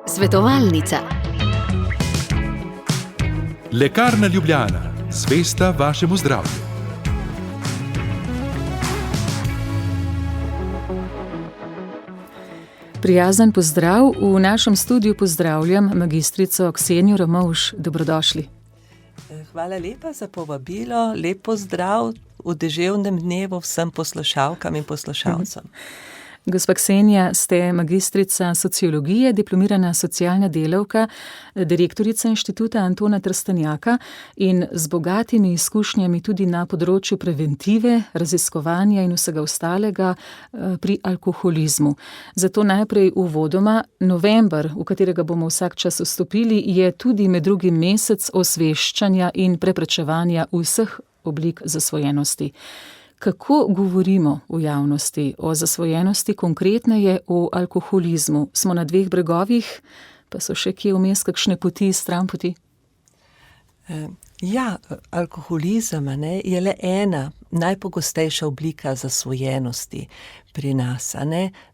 Svetovalnica. Lekarna Ljubljana, zvesta vašemu zdravju. Prijazen pozdrav. V našem studiu pozdravljam magistrico Ksenijo Ramovš. Dobrodošli. Hvala lepa za povabilo. Lep pozdrav v deževnem dnevu vsem poslušalkam in poslušalcem. Gospa Ksenija, ste magistrica sociologije, diplomirana socialna delavka, direktorica Inštituta Antona Trstenjaka in z bogatimi izkušnjami tudi na področju preventive, raziskovanja in vsega ostalega pri alkoholizmu. Zato najprej uvodoma, november, v katerega bomo vsak čas vstopili, je tudi med drugim mesec osveščanja in preprečevanja vseh oblik zasvojenosti. Kako govorimo v javnosti o zasvojenosti, konkretneje o alkoholizmu? Smo na dveh bregovih, pa so še kje vmes kakšne poti, stranpoti? Ja, alkoholizem je le ena najpogostejša oblika zasvojenosti pri nas,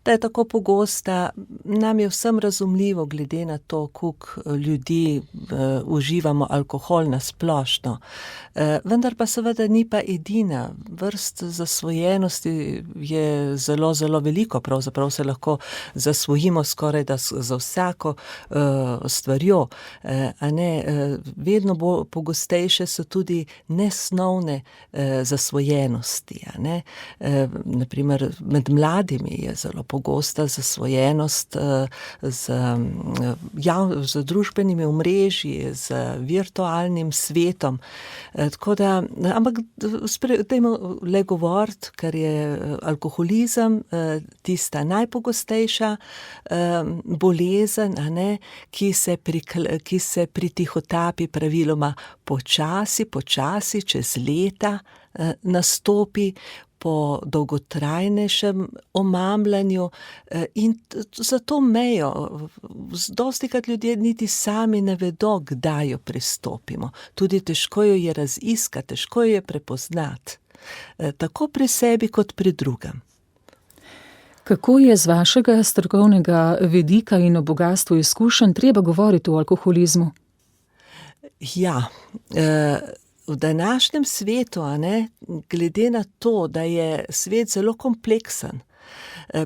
Da je tako pogosta, nam je vsem razumljivo, glede na to, koliko ljudi uživamo alkohol na splošno. Vendar pa seveda ni pa edina. Vrst zasvojenosti je zelo, zelo veliko, pravzaprav se lahko zasvojimo skoraj da za vsako stvarjo. Vedno bolj pogostejše so tudi nesnovne zasvojenosti. Naprimer, med mladimi je zelo pogosta zasvojenost z družbenimi omrežji, z virtualnim svetom. Tako da, ampak dajmo le govoriti, ker je alkoholizem tista najpogostejša bolezen, ki se pritihotapi praviloma počasi, čez leta nastopi po dolgotrajnejšem omamljanju in za to mejo dostikrat ljudje niti sami ne vedo, kdaj jo prestopimo. Tudi težko jo je raziskati, težko jo je prepoznati, tako pri sebi kot pri drugem. Kako je z vašega strokovnega vidika in o bogastvu izkušenj treba govoriti o alkoholizmu? Ja, v današnjem svetu, glede na to, da je svet zelo kompleksen,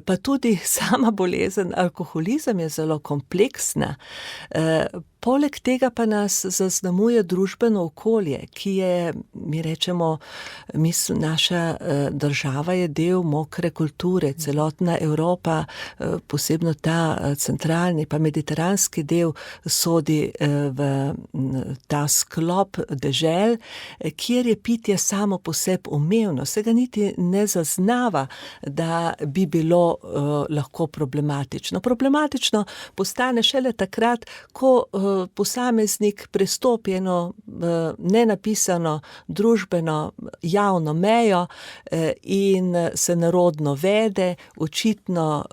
pa tudi sama bolezen alkoholizem je zelo kompleksna, poleg tega pa nas zaznamuje družbeno okolje, ki je, mi rečemo, naša država je del mokre kulture, celotna Evropa, posebno ta centralni pa mediteranski del sodi v ta sklop dežel, kjer je pitje samo po sebi umevno, se ga niti ne zaznava, da bi bilo lahko problematično. Problematično postane šele takrat, ko posameznik prestopi eno nenapisano družbeno javno mejo in se nerodno vede, očitno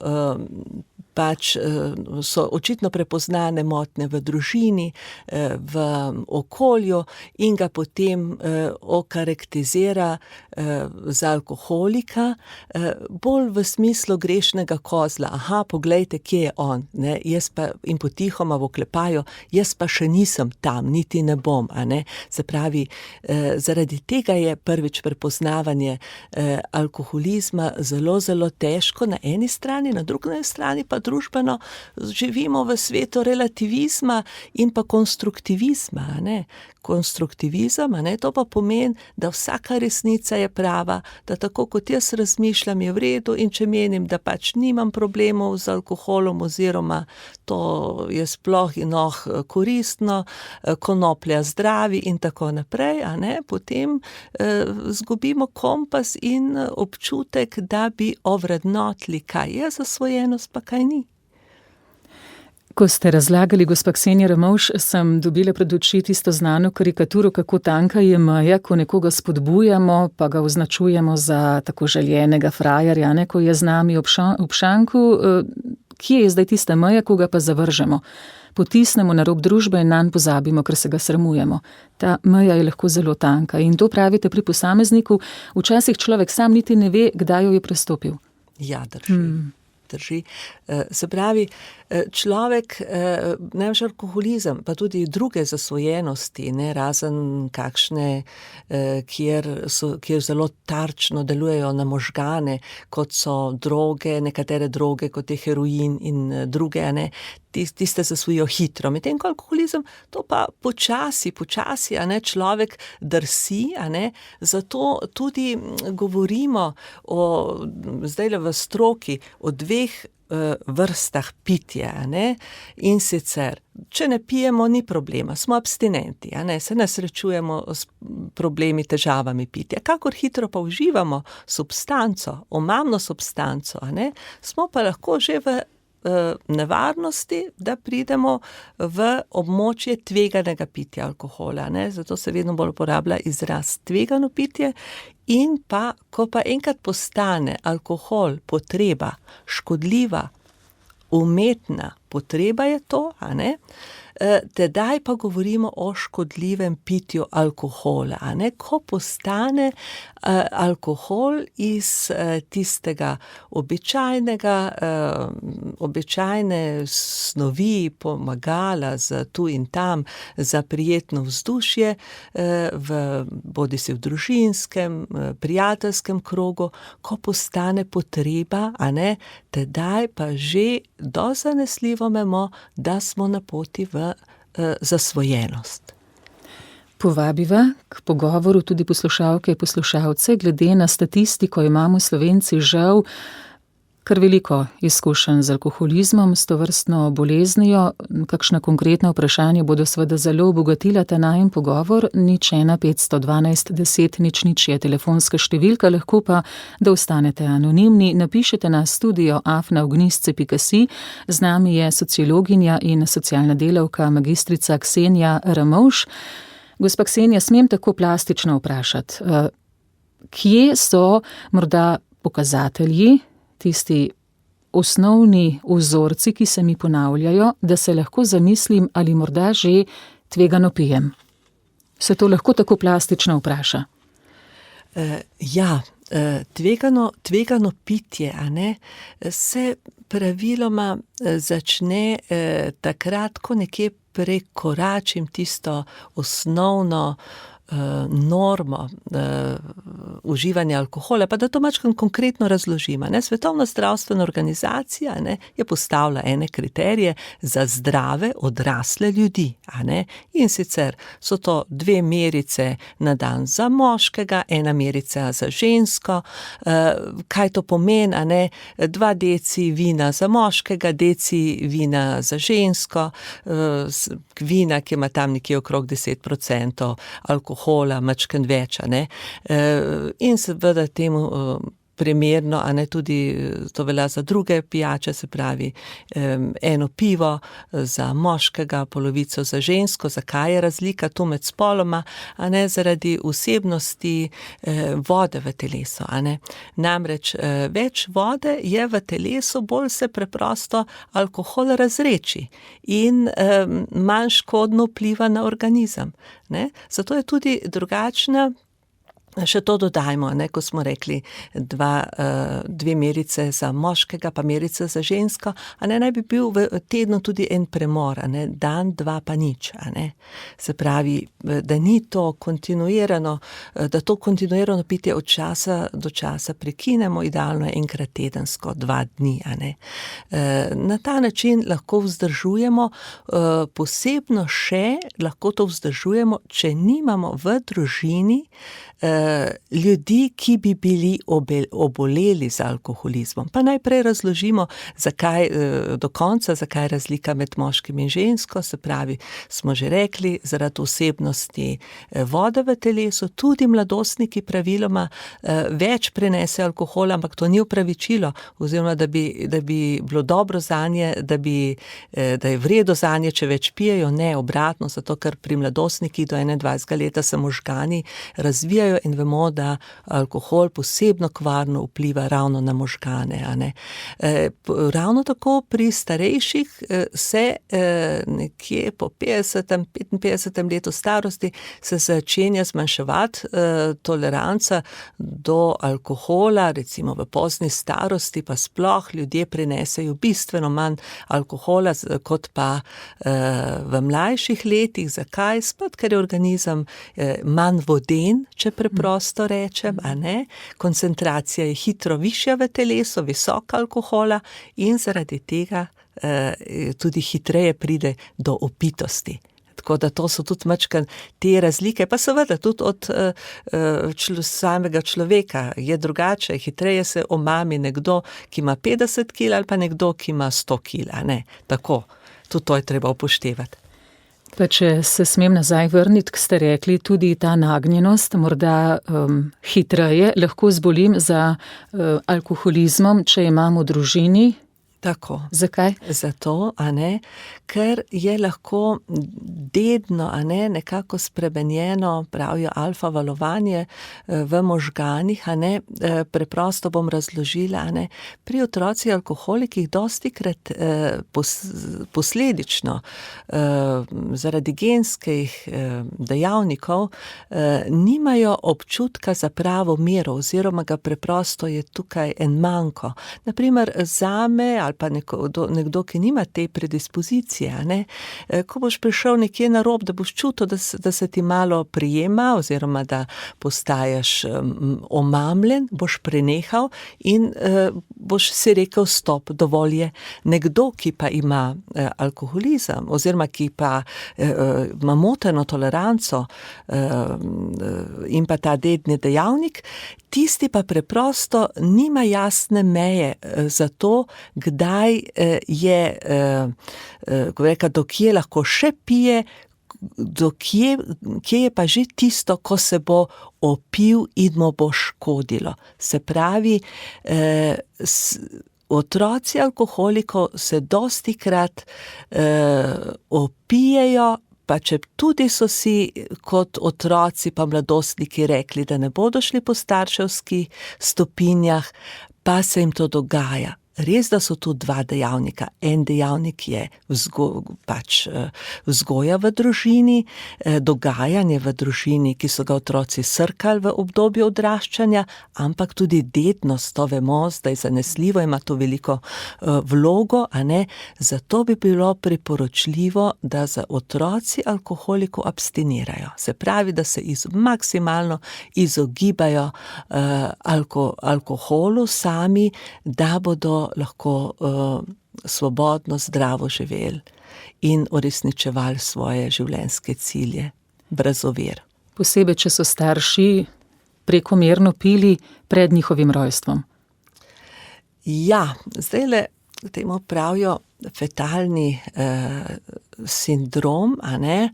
so očitno prepoznane motnje v družini, v okolju in ga potem okarakterizira za alkoholika, bolj v smislu grešnega kozla. Aha, poglejte, kje je on, jaz pa, in potihoma v oklepaju, jaz pa še nisem tam, niti ne bom, Se pravi, zaradi tega je prvič prepoznavanje alkoholizma zelo, zelo težko na eni strani, na drugi strani pa družbeno živimo v svetu relativizma in pa konstruktivizma, Konstruktivizem, to pa pomeni, da vsaka resnica je prava, da tako kot jaz razmišljam je v redu in če menim, da pač nimam problemov z alkoholom oziroma to je sploh in koristno, konoplja zdravi in tako naprej, potem zgubimo kompas in občutek, da bi ovrednotili, kaj je zasvojenost, pa kaj ni. Ko ste razlagali, gospa Ksenija Ramovš, sem dobila pred oči tisto znano karikaturo, kako tanka je meja, ko nekoga spodbujamo, pa ga označujemo za tako željenega frajerja, ko je z nami ob šanku. Kje je zdaj tista meja, ko ga pa zavržemo? Potisnemo na rob družbe in nanj pozabimo, ker se ga sramujemo. Ta meja je lahko zelo tanka in to pravite pri posamezniku. Včasih človek sam niti ne ve, kdaj jo je prestopil. Ja, drži. Se pravi, človek, največ alkoholizem, pa tudi druge zasvojenosti, ne, razen kakšne, kjer zelo tarčno delujejo na možgane, kot so droge, nekatere droge, kot je heroin in druge, ne, tiste zasvojijo hitro. Medtem ko alkoholizem, to pa počasi, ne, človek drsi, ne, zato tudi govorimo zdajle v stroki o dveh vrstah pitja, ne, in sicer, če ne pijemo, ni problema, smo abstinenti, ne, se ne srečujemo s problemi, težavami pitja. Kakor hitro pa uživamo substanco, omamno substanco, ne, smo pa lahko že v nevarnosti, da pridemo v območje tveganega pitja alkohola, ne, zato se vedno bolj uporablja izraz tvegano pitje. In pa, ko pa enkrat postane alkohol potreba, škodljiva, umetna potreba je to, a ne, tedaj pa govorimo o škodljivem pitju alkohola, a ne, ko postane alkohol iz tistega običajne snovi, pomagala za tu in tam, za prijetno vzdušje, bodisi v družinskem, prijateljskem krogu, ko postane potreba, a ne, tedaj pa že dosti zanesljivo vemo, da smo na poti v zasvojenost. Povabiva k pogovoru tudi poslušalke in poslušalce. Glede na statistiko imamo Slovenci žal kar veliko izkušenj z alkoholizmom, s tovrstno boleznijo. Kakšna konkretna vprašanja bodo seveda zelo obogatila ta najin pogovor. 01 512 10 00 je telefonska številka, lahko pa, da ostanete anonimni, napišete na studio@ognjišce.si. Z nami je sociologinja in socialna delavka magistrica Ksenija Ramovš. Gospa Ksenija, smem tako plastično vprašati, kje so morda pokazatelji, tisti osnovni vzorci, ki se mi ponavljajo, da se lahko zamislim, ali morda že tvegano pijem? Se to lahko tako plastično vpraša? Ja, tvegano pitje, a ne, se praviloma začne takrat, ko nekje prekoračim tisto osnovno normo uživanja alkohola, pa da to malo konkretno razložimo. Svetovna zdravstvena organizacija, ne, je postavila ene kriterije za zdrave odrasle ljudi. Ne, in sicer so to 2 merice na dan za moškega, 1 merica za žensko. Kaj to pomeni? Ne, 2 deci vina za moškega, deci vina za žensko, vina, ki ima tam nekje okrog 10% alkohola, mačken več, ne. In seveda temu primerno, a ne, tudi to velja za druge pijače, se pravi, 1 pivo za moškega, polovico za žensko. Zakaj je razlika tu med spoloma? A ne, zaradi vsebnosti vode v telesu, a ne. Namreč več vode je v telesu, bolj se preprosto alkohol razreči in manj škodno vpliva na organizem, ne. Zato je tudi drugačna. Še to dodajmo, ne, ko smo rekli 2 merice za moškega, pa merica za žensko, a ne, naj bi bil v tednu tudi en premor, a ne, dan, 2 pa nič, a ne. Se pravi, da ni to kontinuirano, da to kontinuirano pitje od časa do časa prekinemo, idealno enkrat tedensko, 2 dni, a ne. Na ta način lahko vzdržujemo, posebno še lahko to vzdržujemo, če nimamo v družini ljudi, ki bi bili oboleli z alkoholizmom. Pa najprej razložimo, zakaj do konca, zakaj je razlika med moškim in žensko. Se pravi, smo že rekli, zaradi vsebnosti vode v telesu, tudi mladostniki praviloma več prenese alkohola, ampak to ni opravičilo, oziroma da bi bilo dobro zanje, da je vredo zanje, če več pijejo, ne, obratno, zato ker pri mladostnikih do 21 leta se možgani razvijajo vplivajo in vemo, da alkohol posebno kvarno vpliva ravno na možgane, a ne. Ravno tako pri starejših se nekje po 50., 55. letu starosti se začenja zmanjševati toleranca do alkohola, recimo v pozni starosti pa sploh ljudje prinesejo bistveno manj alkohola kot pa v mlajših letih. Zakaj? Spet, ker je organizem manj voden, če preprosto rečem, a ne. Koncentracija je hitro višja v telesu, visok alkohola in zaradi tega tudi hitreje pride do opitosti. Tako da to so tudi majčkeno te razlike, pa seveda tudi od samega človeka je drugače, hitreje se omami nekdo, ki ima 50 kil ali pa nekdo, ki ima 100 kil, a ne, tako, tudi to je treba upoštevati. Pa če se smem nazaj vrniti, k ste rekli, tudi ta nagnjenost, morda hitreje lahko zbolim za alkoholizmom, če imam v družini. Tako. Zakaj? Zato, a ne, ker je lahko dedno, a ne, nekako spremenjeno, pravijo alfa valovanje v možganih, a ne, preprosto bom razložila, a ne, pri otroci alkoholikih dostikrat posledično zaradi genskih dejavnikov nimajo občutka za pravo mero oziroma ga preprosto je tukaj en manko. Naprimer, zame ali pa nekdo, ki nima te predispozicije, a ne, ko boš prišel nekje na rob, da boš čutil, da se ti malo prijema oziroma da postaješ omamljen, boš prenehal in boš si rekel stop, dovolj je. Nekdo, ki pa ima alkoholizem oziroma ki pa ima moteno toleranco in pa ta dedni dejavnik, tisti pa preprosto nima jasne meje za to, kdaj je, ko reka, do kje lahko še pije, do kje je pa že tisto, ko se bo opil in mu bo škodilo. Se pravi, otroci alkoholikov se dostikrat opijejo, pa če tudi so si kot otroci pa mladostniki rekli, da ne bodo šli po starševskih stopinjah, pa se jim to dogaja. Res, da so tu dva dejavnika. En dejavnik je vzgoja v družini, dogajanje v družini, ki so ga otroci srkali v obdobju odraščanja, ampak tudi dednost, to vemo, zdaj zanesljivo ima to veliko vlogo, a ne, zato bi bilo priporočljivo, da za otroci alkoholikov abstinirajo. Se pravi, da se maksimalno izogibajo alkoholu sami, da bodo lahko svobodno, zdravo živeli in uresničevali svoje življenjske cilje brez ovir. Posebej, če so starši prekomerno pili pred njihovim rojstvom. Ja, zdajle temu pravijo fetalni sindrom, a ne,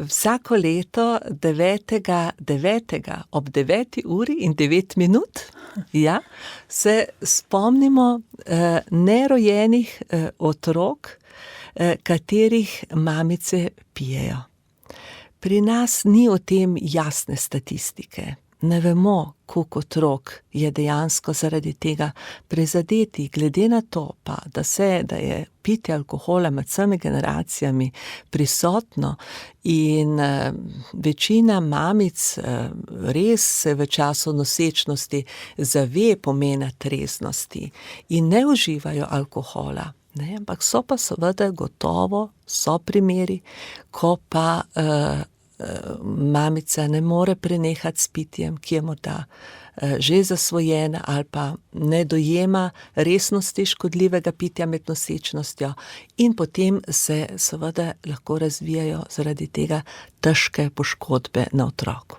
vsako leto 9. ob 9:09, ja, se spomnimo nerojenih otrok, katerih mamice pijejo. Pri nas ni o tem jasne statistike. Ne vemo, koliko otrok je dejansko zaradi tega prizadeti, glede na to pa, da je pitje alkohola med vsemi generacijami prisotno in večina mamic res se v času nosečnosti zave pomena treznosti in ne uživajo alkohola. Ne, ampak so pa seveda gotovo, so primeri, ko pa mamica ne more prenehati s pitjem, ki je morda že zasvojena ali pa ne dojema resnosti škodljivega pitja med nosečnostjo in potem se seveda lahko razvijajo zaradi tega težke poškodbe na otroku.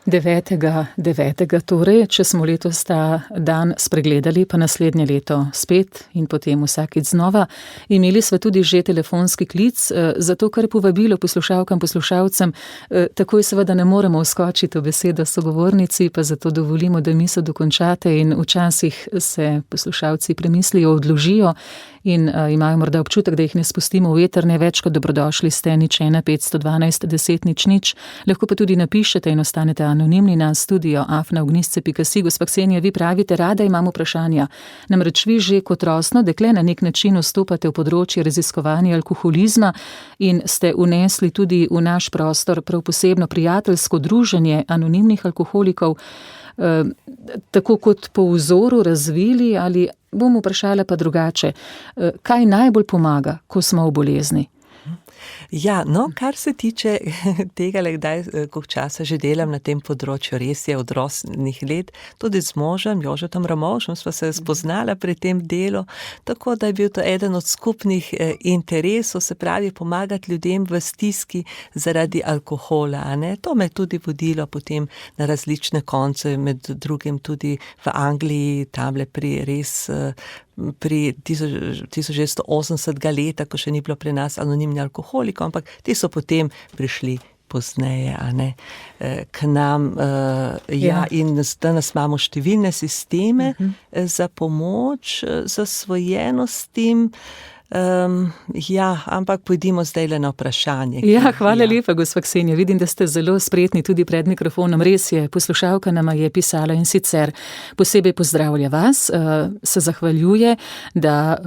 9. torej, če smo letos ta dan spregledali, pa naslednje leto spet in potem vsakič znova. Imeli smo tudi že telefonski klic, zato kar povabilo poslušalkam, poslušalcem, takoj seveda ne moremo vskočiti v besedo sogovornici, pa zato dovolimo, da misel dokončate in včasih se poslušalci premislijo, odložijo in imajo morda občutek, da jih ne spustimo v eter, ne več kot dobrodošli ste, 01512 10 00. Lahko pa tudi napišete in ostanete anonimni na studio@ognisce.si. Gospa Ksenija, vi pravite, rada imam vprašanja. Namreč vi že kot rosno dekle na nek način vstopate v področje raziskovanja alkoholizma in ste unesli tudi v naš prostor prav posebno prijateljsko druženje anonimnih alkoholikov, tako kot po vzoru razvili, ali bom vprašala pa drugače, kaj najbolj pomaga, ko smo v bolezni? Ja, no, kar se tiče tega, kdaj, koliko časa že delam na tem področju, res je od rosnih let, tudi z možem, Jožetom Ramovšem, sva se spoznala pri tem delu, tako da je bil to eden od skupnih interesov, se pravi pomagati ljudem v stiski zaradi alkohola, a ne. To me je tudi vodilo potem na različne konce, med drugim tudi v Angliji, tamle pri 1980 leta, ko še ni bilo pri nas anonimni alkoholikov, ampak ti so potem prišli pozneje, a ne, k nam, in danes imamo številne sisteme za pomoč, zasvojenostim, ampak pojdimo zdaj na vprašanje. Hvala lepa, gospa Ksenija. Vidim, da ste zelo spretni tudi pred mikrofonom. Res je, poslušalka nama je pisala in sicer posebej pozdravlja vas, se zahvaljuje, da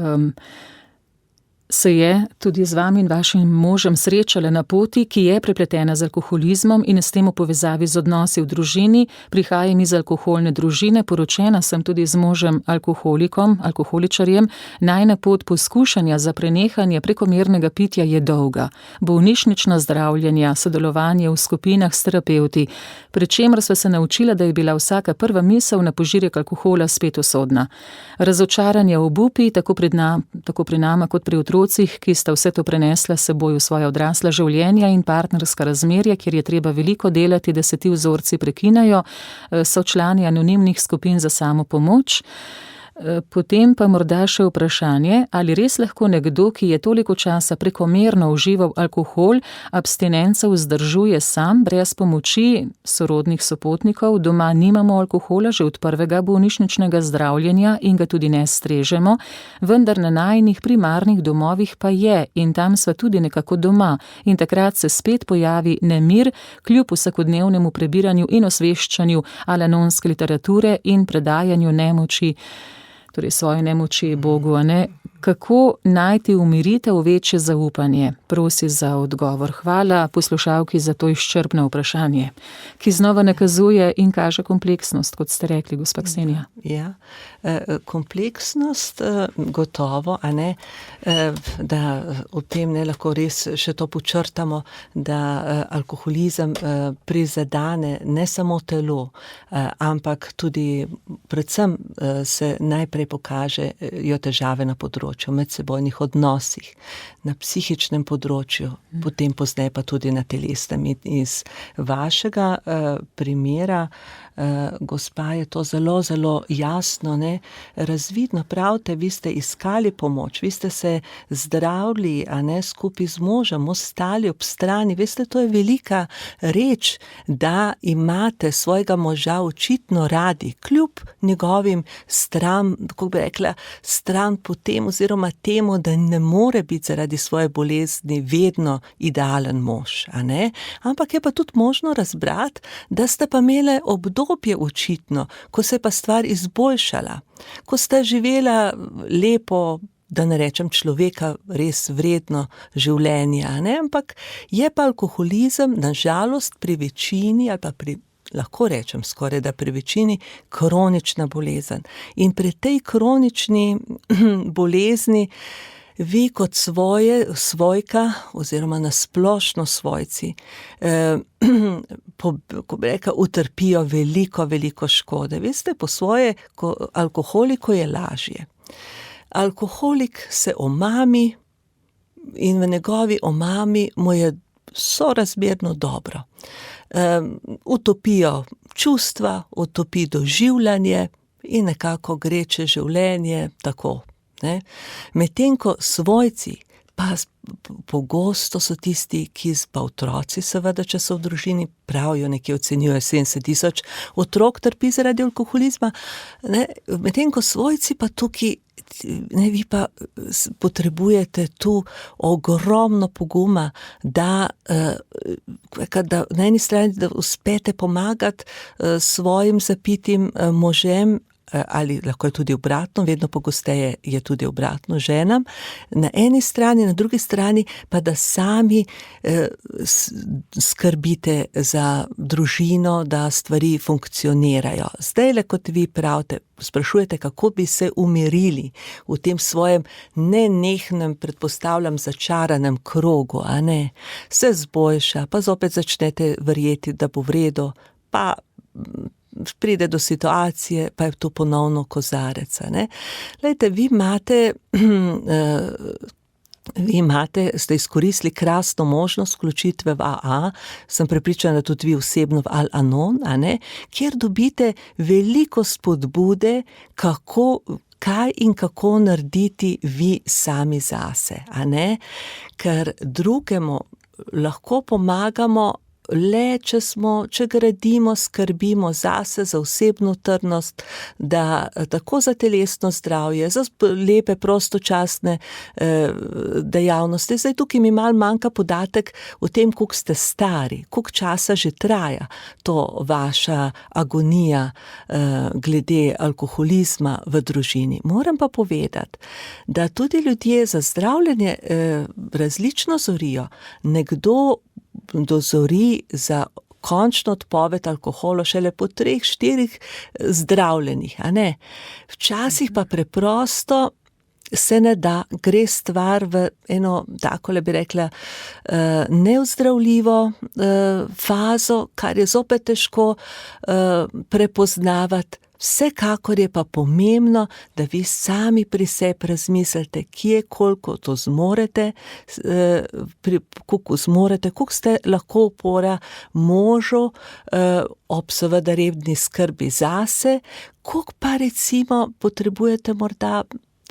se je tudi z vami in vašim možem srečala na poti, ki je prepletena z alkoholizmom in s tem v povezavi z odnosi v družini. Prihajam iz alkoholne družine, poročena sem tudi z možem alkoholikom, alkoholičarjem. Najina pot poskušanja za prenehanje prekomernega pitja je dolga. Bolnišnična zdravljenja, sodelovanje v skupinah s terapevti, pri čemer sva se naučila, da je bila vsaka prva misel na požirek alkohola spet usodna. Razočaranje, obupi, tako pri nama kot pri otrocih, ki sta vse to prenesla s seboj v svoja odrasla življenja in partnerska razmerja, kjer je treba veliko delati, da se ti vzorci prekinajo, so člani anonimnih skupin za samopomoč. Potem pa morda še vprašanje, ali res lahko nekdo, ki je toliko časa prekomerno užival alkohol, abstinenco vzdržuje sam, brez pomoči sorodnih sopotnikov. Doma nimamo alkohola že od prvega bolnišničnega zdravljenja in ga tudi ne strežemo, vendar na najinih primarnih domovih pa je in tam sva tudi nekako doma in takrat se spet pojavi nemir, kljub vsakodnevnemu prebiranju in osveščanju alanonske literature in predajanju nemoči, torej svoje nemoči Bogu, a ne. Kako najti umiritev, večje zaupanje? Prosi za odgovor. Hvala poslušalki za to izčrpno vprašanje, ki znova nakazuje in kaže kompleksnost, kot ste rekli, gospa Ksenija. Ja, kompleksnost gotovo, a ne, da o tem ne lahko res še to počrtamo, da alkoholizem prizadene ne samo telo, ampak tudi predvsem se najprej pokažejo težave na področju medsebojnih odnosih, na psihičnem področju, potem pozneje pa tudi na telesnem. Iz vašega primera, gospa, je to zelo, zelo jasno, ne, razvidno. Pravite, vi ste iskali pomoč, vi ste se zdravili, a ne, skupaj z možem, ostali ob strani. Veste, to je velika reč, da imate svojega moža očitno radi, kljub njegovim stran, kako bi rekla, stran potem oziroma temu, da ne more biti zaradi svoje bolezni vedno idealen mož, a ne. Ampak je pa tudi možno razbrati, da ste pa imeli obdobje očitno, ko se je pa stvar izboljšala, ko ste živela lepo, da ne rečem človeka, res vredno življenje, a ne, ampak je pa alkoholizem na žalost pri večini ali pa lahko rečem skoraj da pri večini kronična bolezen. In pri tej kronični bolezni vi kot svojka oziroma nasplošno svojci, ko bi rekla, utrpijo veliko škode. Veste, po svoje, alkoholiku je lažje. Alkoholik se omami in v njegovi omami mu je sorazmerno dobro. Utopijo čustva, utopi doživljanje in nekako gre čez življenje tako. Medtem ko svojci pa pogosto so tisti, pa otroci seveda, če so v družini, pravijo, nekje ocenjujejo 70,000 otrok trpi zaradi alkoholizma, ne, medtem ko svojci pa tukaj, ne, vi pa potrebujete tu ogromno poguma, da na eni strani, da uspete pomagati svojim zapitim možem, ali lahko je tudi obratno, vedno pogosteje je tudi obratno ženam, na eni strani, na drugi strani pa, da sami skrbite za družino, da stvari funkcionirajo. Zdajle, kot vi pravite, sprašujete, kako bi se umirili v tem svojem nenehnem, predpostavljam, začaranem krogu, a ne? Se zboljša, pa zopet začnete verjeti, da bo v redu, pa pride do situacije, pa je to ponovno kozarec, ne? Glejte, vi ste izkoristili krasno možnost vključitve v AA, sem prepričana, da tudi vi osebno v Al-Anon, a ne, kjer dobite veliko spodbude, kaj in kako narediti vi sami zase, a ne, ker drugemu lahko pomagamo le, če gradimo, skrbimo zase, za osebno trdnost, da tako za telesno zdravje, za lepe prostočasne dejavnosti. Zdaj tukaj mi malo manjka podatek o tem, koliko ste stari, koliko časa že traja to vaša agonija glede alkoholizma v družini. Moram pa povedati, da tudi ljudje za zdravljenje različno zorijo. Nekdo dozori za končno odpoved alkohola šele po 3-4 zdravljenjih, a ne. Včasih pa preprosto se ne da, gre stvar v eno, takole bi rekla, neozdravljivo fazo, kar je zopet težko prepoznavati. Vsekakor je pa pomembno, da vi sami pri sebi razmislite, kje, koliko to zmorete, koliko ste lahko opora možu ob seveda redni skrbi zase, koliko pa recimo potrebujete morda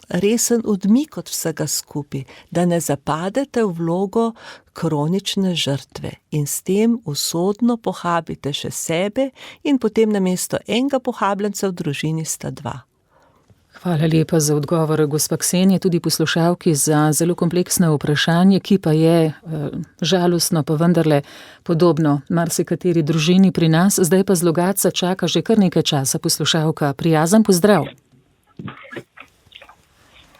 resen odmik od vsega skupaj, da ne zapadete v vlogo kronične žrtve in s tem usodno pohabite še sebe in potem namesto enega pohabljenca v družini sta dva. Hvala lepa za odgovor, gospa Ksenija, tudi poslušalki za zelo kompleksno vprašanje, ki pa je žalostno, pa vendarle podobno marsikateri družini pri nas. Zdaj pa z Logatca čaka že kar nekaj časa poslušalka. Prijazen pozdrav.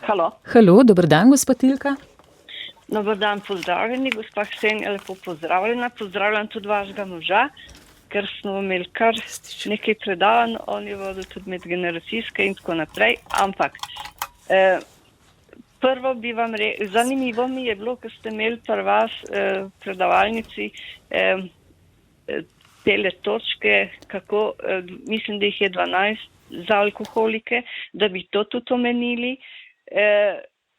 Halo, dober dan, gospa Tilka. Dober dan, pozdravljeni, gospa Ksenija, lepo pozdravljena. Pozdravljam tudi vašega moža, ker smo imeli kar nekaj predavanj, on je vodil tudi medgeneracijske in tako naprej, ampak prvo bi vam zanimivo mi je bilo, ker ste imeli pri vas predavalnici tele točke, kako, mislim, da jih je 12 za alkoholike, da bi to tudi omenili.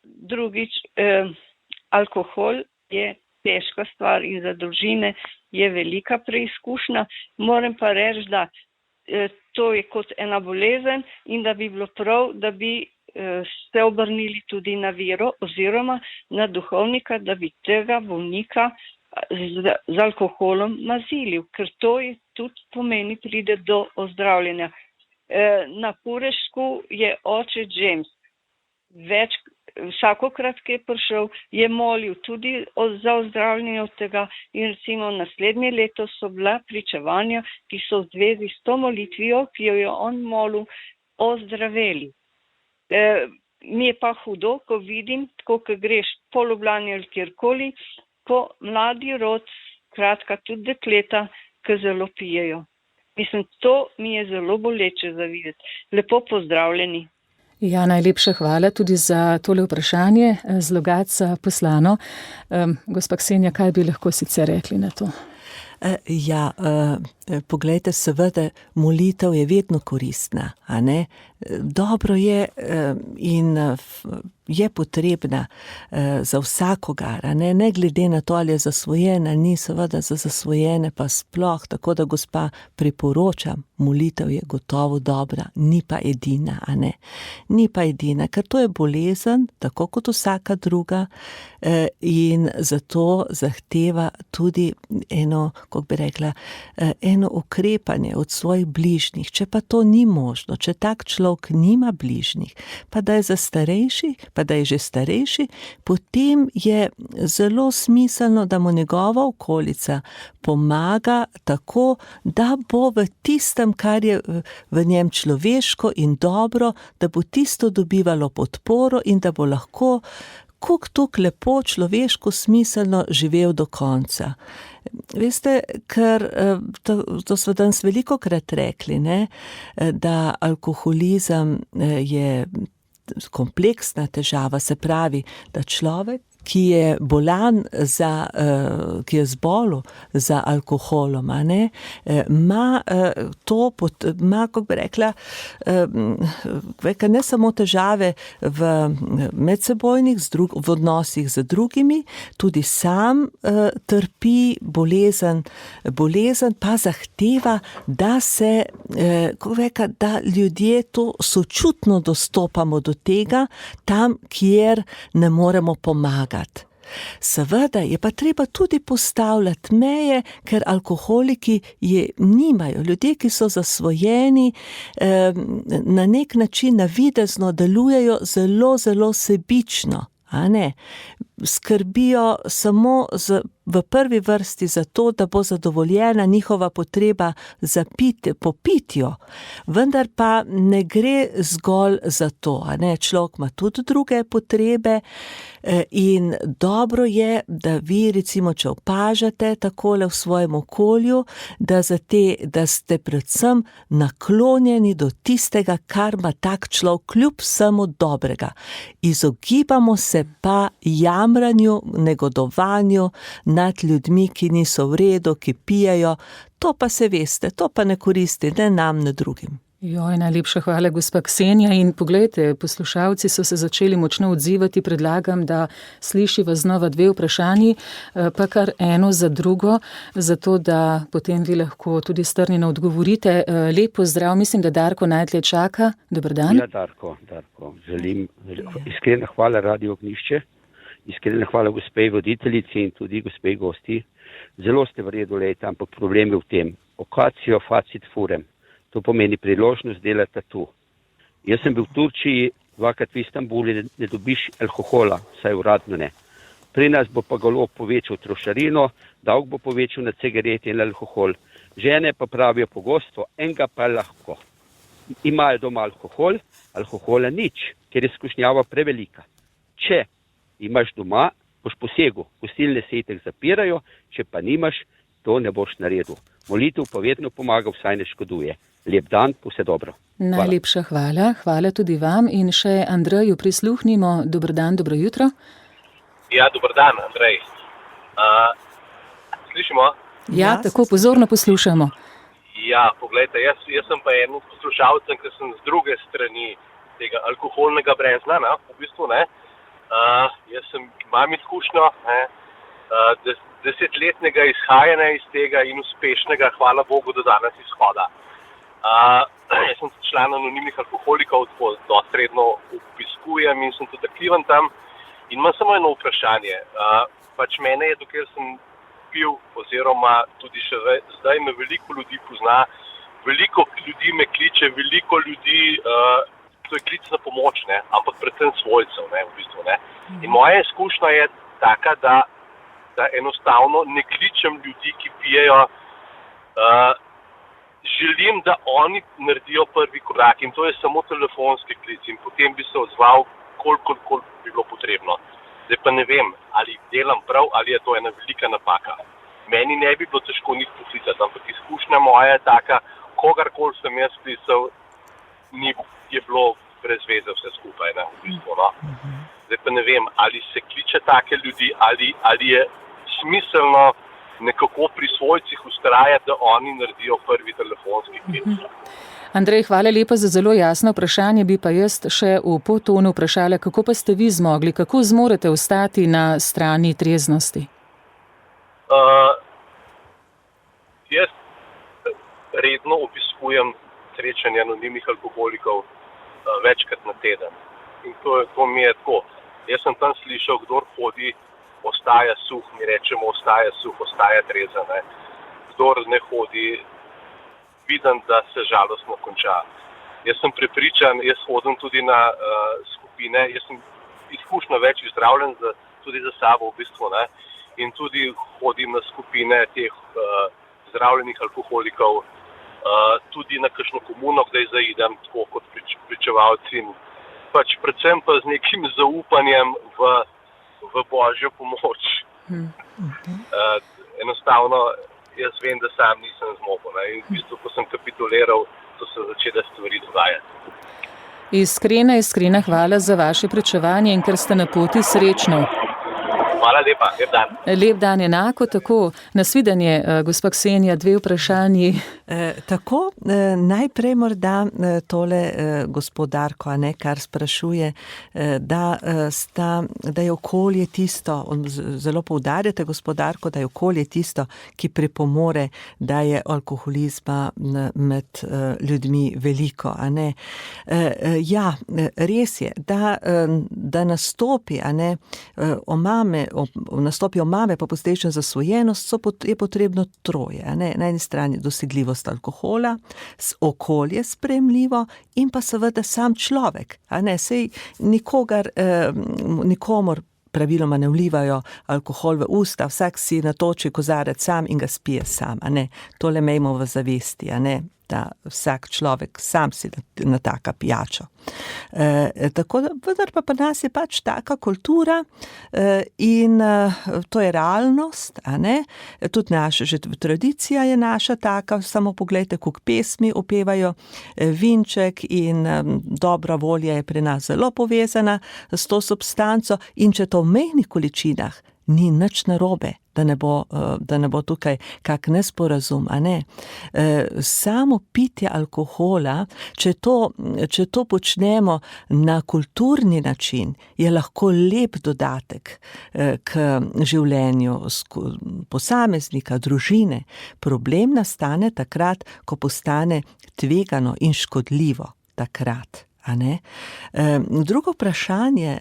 Drugič, alkohol je težka stvar in za družine je velika preizkušnja. Moram pa reči, da to je kot ena bolezen in da bi bilo prav, da bi se obrnili tudi na vero oziroma na duhovnika, da bi tega bolnika z alkoholom mazilil, ker to je tudi pomeni, pride do ozdravljenja. Na Kurešku je oče James vsakokrat, ki je prišel, je molil tudi za ozdravljanje od tega in recimo naslednje leto so bila pričevanja, ki so v zvezi s to molitvijo, ki jo je on molil, ozdraveli. Mi je pa hudo, ko vidim, tako, ko greš po Ljubljani ali kjerkoli, ko mladi rod, kratka tudi dekleta, ki zelo pijejo. Mislim, to mi je zelo boleče za videti. Lepo pozdravljeni. Ja, najlepša hvala tudi za tole vprašanje z Logatca poslano. Gospa Ksenija, kaj bi lahko sicer rekli na to? Poglejte, seveda, molitev je vedno koristna, a ne? Dobro je in je potrebna za vsakogar, a ne? Ne glede na to, ali je zasvojena, ni, seveda za zasvojene pa sploh, tako da gospa priporočam, molitev je gotovo dobra, ni pa edina, a ne? Ni pa edina, ker to je bolezen, tako kot vsaka druga, in zato zahteva tudi eno, kako bi rekla, eno ukrepanje od svojih bližnjih. Če pa to ni možno, če tak človek nima bližnjih, pa da je za starejši, pa da je že starejši, potem je zelo smiselno, da mu njegova okolica pomaga tako, da bo v tistem, kar je v njem človeško in dobro, da bo tisto dobivalo podporo in da bo lahko kuk lepo, človeško, smiselno živel do konca. Veste, ker to smo danes velikokrat rekli, ne, da alkoholizem je kompleksna težava, se pravi, da človek, ki je bolan ki je zbolel za alkoholom, a ne, ima kako bi rekla, ne samo težave v medsebojnih, v odnosih z drugimi, tudi sam trpi bolezen pa zahteva, da se, da ljudje to sočutno dostopamo do tega, tam, kjer ne moremo pomagati. Seveda je pa treba tudi postavljati meje, ker alkoholiki nimajo. Ljudje, ki so zasvojeni, na nek način navidezno delujejo zelo, zelo sebično, a ne? Skrbijo samo v prvi vrsti za to, da bo zadovoljena njihova potreba po pitju, vendar pa ne gre zgolj za to, a ne, človek ima tudi druge potrebe in dobro je, da vi recimo, če opažate takole v svojem okolju, da ste predvsem naklonjeni do tistega, kar ima tak človek kljub vsemu dobrega. Izogibamo se pa jamranju, negodovanju nad ljudmi, ki niso v redu, ki pijejo. To pa se veste, to pa ne koristi ne nam, ne drugim. Joj, najlepša hvala, gospa Ksenija. In poglejte, poslušalci so se začeli močno odzivati. Predlagam, da slišiva znova dve vprašanji, pa kar eno za drugo, zato da potem vi lahko tudi strnjeno odgovorite. Lep pozdrav, mislim, da Darko najtlje čaka. Dober dan. Ja, Darko. Želim iskrena hvala Radio Ognjišče, iskrena hvala gospej voditeljici in tudi gospej gosti. Zelo ste v redu, lejte, ampak problem je v tem. Ocatio facit furem. To pomeni priložnost delati tu. Jaz sem bil v Turčiji, dvakrat v Istanbulu, ne dobiš alkohola, saj uradno ne. Pri nas bo pa golo povečal trošarino, davek bo povečal na cigarete in alkohol. Žene pa pravijo pogosto, enega pa lahko. Imajo doma alkohola nič, ker je skušnjava prevelika. Če imaš doma, boš posegel, gostilne se itek zapirajo, če pa nimaš, to ne boš naredil. Molitev pa vedno pomaga, vsaj ne škoduje. Lep dan, vse dobro. Najlepša hvala. Hvala tudi vam in še Andreju prisluhnimo. Dober dan, dobro jutro. Ja, dober dan, Andrej. Slišimo? Ja, tako pozorno poslušamo. Ja, poglejte, jaz sem pa en poslušalcem, ki sem z druge strani tega alkoholnega brezna, v bistvu, ne. Jaz imam izkušnjo, 10-letnega izhajanja iz tega in uspešnega, hvala Bogu, do danes izhoda. Jaz sem član anonimnih alkoholikov, tako dosti redno obiskujem in sem tudi aktiven tam. In imam samo eno vprašanje. Pač mene je, dokler sem pil, oziroma tudi še zdaj me veliko ljudi pozna, veliko ljudi me kliče, veliko ljudi, to je klic na pomoč, ne, ampak predvsem svojcev, ne, v bistvu, ne. In moja izkušnja je taka, da enostavno ne kličem ljudi, ki pijejo, želim, da oni naredijo prvi korak in to je samo telefonski klic in potem bi se odzval, koliko bi bilo potrebno. Zdaj pa ne vem, ali delam prav, ali je to ena velika napaka. Meni ne bi bilo težko njih poklicati, ampak izkušnja moja je taka, kogarkoli sem jaz klical, je bilo brez veze vse skupaj, ne, v bistvu, no. Zdaj pa ne vem, ali se kliče take ljudi, ali je smiselno nekako pri svojcih vztrajati, da oni naredijo prvi telefonski klic. Andrej, hvala lepa za zelo jasno vprašanje, bi pa jaz še v podtonu vprašala, kako pa ste vi zmogli, kako zmorete ostati na strani treznosti? Jaz redno obiskujem srečanje anonimnih alkoholikov večkrat na teden. In to mi je tako. Jaz sem tam slišal, kdor hodi, ostaja suh, mi rečemo, ostaja suh, ostaja trezen. Kdor ne hodi, vidim, da se žalostno konča. Jaz sem prepričan, jaz hodim tudi na skupine, jaz sem izkušnja več zdravljen tudi za sabo v bistvu, ne? In tudi hodim na skupine teh zdravljenih alkoholikov, tudi na kakšno komuno, kdaj zaidem, tako kot pričevalci. Pač predvsem pa z nekim zaupanjem v božjo pomoč. Enostavno, jaz vem, da sam nisem zmogel. In v bistvu, ko sem kapituliral, so se začele stvari dogajati. Iskrena hvala za vaše pričevanje in ker ste na poti, srečno. Hvala lepa, lep dan. Lep dan, enako tako. Nasvidenje, gospa Ksenija, 2 vprašanji. Tako, najprej morda tole gospod Darko, kar sprašuje, da je okolje tisto, zelo poudarjate, gospod Darko, da je okolje tisto, ki pripomore, da je alkoholizma med ljudmi veliko, Ja, res je, da nastopi, nastopi omame pa posledično zasvojenost, je potrebno troje, Na eni strani dosegljivost alkohola, okolje sprejemljivo in pa seveda sam človek, Sej nikomor praviloma ne vlivajo alkohol v usta, vsak si natoči kozarec sam in ga spije sam, Tole imejmo v zavesti, da vsak človek sam si nataka pijačo. Tako da, vendar pa nas je pač taka kultura in to je realnost, Tudi naša, že tradicija je naša taka, samo poglejte, koliko pesmi opevajo, vinček in dobra volja je pri nas zelo povezana s to substanco in če to v mejnih količinah, ni nič narobe, da ne bo tukaj kak nesporazum, Samo pitje alkohola, če to počnemo na kulturni način, je lahko lep dodatek k življenju posameznika, družine. Problem nastane takrat, ko postane tvegano in škodljivo takrat. Drugo vprašanje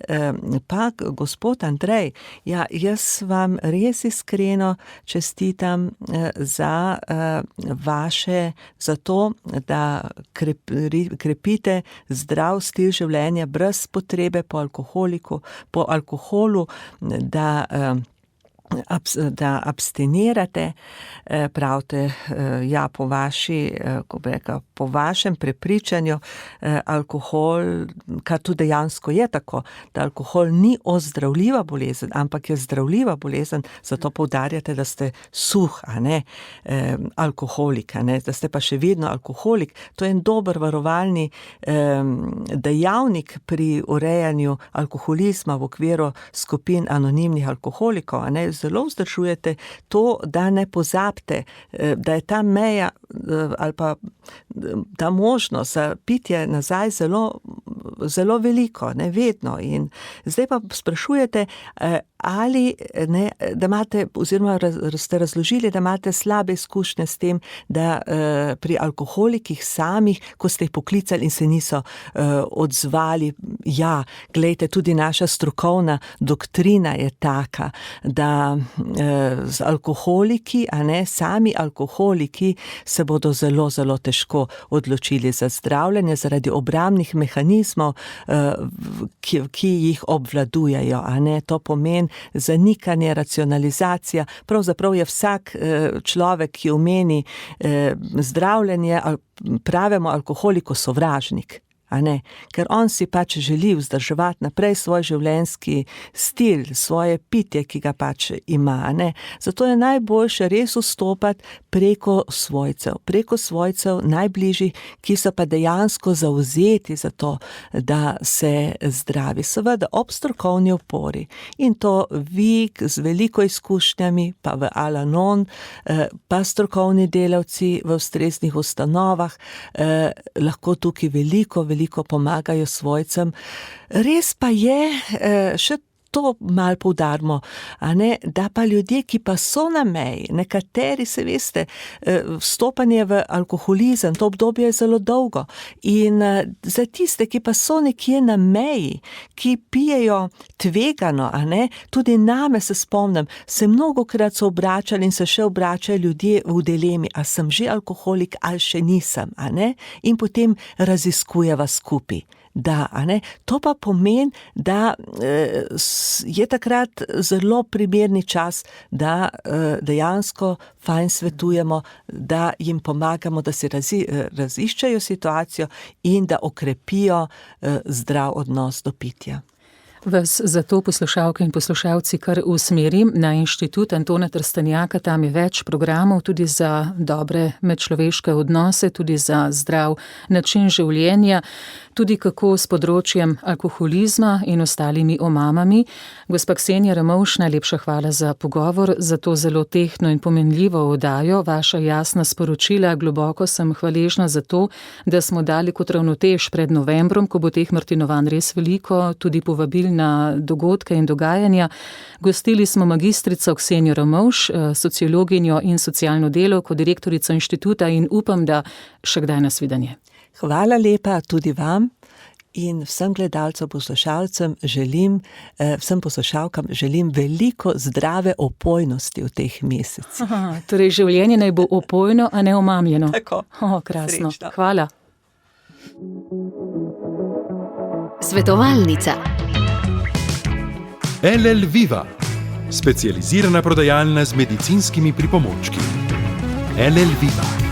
pa, gospod Andrej, jaz vam res iskreno čestitam za to, da krepite zdrav stil življenja brez potrebe po alkoholu, da abstinirate, pravite, po vašem prepričanju alkohol, kar tudi dejansko je tako, da alkohol ni ozdravljiva bolezen, ampak je zdravljiva bolezen, zato poudarjate, da ste suh, alkoholik, da ste pa še vedno alkoholik. To je en dober varovalni dejavnik pri urejanju alkoholizma v okviru skupin anonimnih alkoholikov, Zelo vzdržujete to, da ne pozabite, da je ta meja ali pa ta možnost za pitje nazaj zelo veliko, vedno. In zdaj pa sprašujete, ali da imate, oziroma ste razložili, da imate slabe izkušnje s tem, da pri alkoholikih samih, ko ste jih poklicali in se niso odzvali, glejte, tudi naša strokovna doktrina je taka, da z alkoholiki, sami alkoholiki se bodo zelo, zelo težko odločili za zdravljenje zaradi obrambnih mehanizmov, ki jih obvladujejo, To pomeni zanikanje, racionalizacija. Pravzaprav je vsak človek, ki omeni zdravljenje, pravimo alkoholiku sovražnik. a ne? Ker on si pač želi vzdrževati naprej svoj življenjski stil, svoje pitje, ki ga pač ima, a ne? Zato je najboljše res vstopati preko svojcev najbližjih, ki so pa dejansko zavzeti za to, da se zdravi. Seveda ob strokovni opori in to vi z veliko izkušnjami, pa v Al-Anon, pa strokovni delavci v ustreznih ustanovah, lahko tukaj veliko pomagajo svojcem. Res pa je, še to malo poudarimo, a ne, da pa ljudje, ki pa so na meji, nekateri se veste, vstopanje v alkoholizem, to obdobje je zelo dolgo in za tiste, ki pa so nekje na meji, ki pijejo tvegano, a ne, tudi name se spomnim, se mnogokrat so obračali in se še obračajo ljudje v dilemi, a sem že alkoholik ali še nisem, a ne, in potem raziskujeva skupaj. Da, a ne? To pa pomeni, da je takrat zelo primerni čas, da dejansko fajn svetujemo, da jim pomagamo, da si raziščejo situacijo in da okrepijo zdrav odnos do pitja. Vas zato poslušalke in poslušalci kar usmerim na Inštitut Antona Trstenjaka, tam je več programov tudi za dobre medčloveške odnose, tudi za zdrav način življenja, tudi kako s področjem alkoholizma in ostalimi omamami. Gospa Ksenija Ramovš, najlepša hvala za pogovor, za to zelo tehtno in pomenljivo oddajo, vaša jasna sporočila, globoko sem hvaležna za to, da smo dali kot ravnotež pred novembrom, ko bo teh martinovanj res veliko, tudi povabili na dogodke in dogajanja. Gostili smo magistrico Ksenijo Ramovš, sociologinjo in socialno delavko, direktorico inštituta in upam, da še kdaj nasvidenje. Hvala lepa tudi vam in vsem gledalcem, poslušalcem vsem poslušalkam želim veliko zdrave opojnosti v teh mesecih. Torej življenje naj bo opojno, a ne omamljeno. Tako. Krasno. Srečno. Hvala. Svetovalnica. LL Viva, specializirana prodajalna z medicinskimi pripomočki. LL Viva.